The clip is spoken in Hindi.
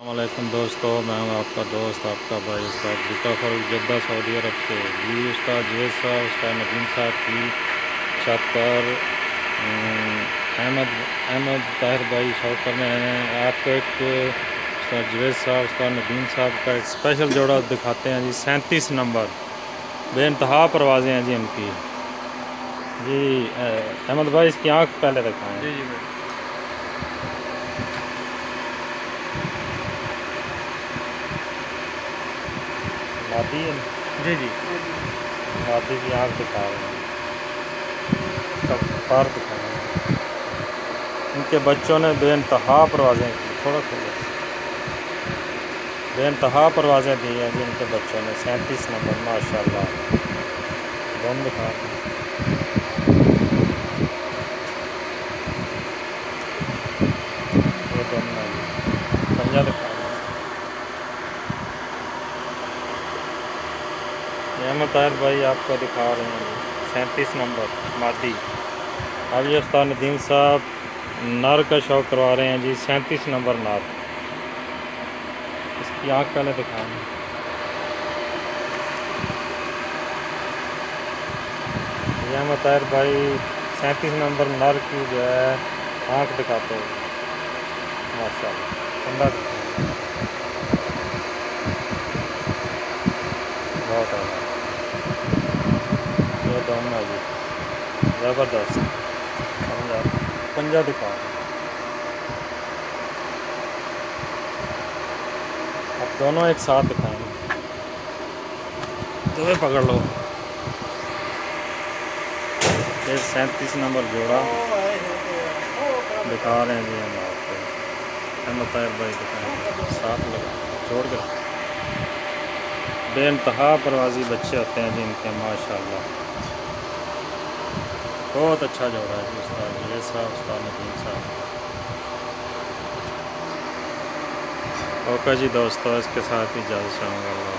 अस्सलामुअलैकुम दोस्तों, मैं हूं आपका दोस्त आपका भाई उस्ताद बुट्टा फारूक जद्दा सऊदी अरब से। जी उस्ताद जुवैद साहब, उस्ताद नदीम साहब की छत पर अहमद अहमद ताहिर भाई शौक करने आए हैं। आपको एक उस्ताद जुवैद साहब, उस्ताद नदीम साहब का एक स्पेशल जोड़ा दिखाते हैं जी। 37 नंबर बेइंतहा परवाज़ें हैं जी उनकी। जी अहमद भाई इसकी आँख पहले दिखाएँ। जी जी भाई। मादी जी जी मादी की आँख दिखा रहे हैं, सब पार दिखा रहे हैं। इनके बच्चों ने बेइंतहा परवाज़ें की, थोड़ा खोलो, बेइंतहा परवाज़ें दी हैं जी इनके बच्चों ने। 37 नंबर माशाल्लाह। दम दिखा रहे हैं, ये दम है जी, पंजा दिखा रहे हैं। ये अहमद ताहिर भाई आपको दिखा रहे हैं जी 37 नंबर मादी। अब ये उस्ताद नदीम साहब नर का शौक करवा रहे हैं जी। 37 नंबर नर, इसकी आँख पहले दिखाएँ। ये अहमद ताहिर भाई 37 नंबर नर की जो है आँख दिखाते हैं माशाल्लाह। ठंडा दिखाएँ, बहुत है ये दोनों है जी, ज़बरदस्त। पंजा पंजा दिखा रहे हैं। अब दोनों एक साथ दिखाएंगे, तुम्हें पकड़ लो। ये 37 नंबर जोड़ा दिखा रहे हैं जी हम आपको। अहमद ताहिर भाई दिखाएंगे, साथ लगा जोड़ कर। बेइंतहा परवाज़ी बच्चे होते हैं जी इनके माशाल्लाह। बहुत अच्छा जोड़ा है जी उस्ताद जुवैद साहब, उस्ताद नदीम साहब। ओके जी दोस्तों, इसके साथ ही इजाज़त चाहूँगा।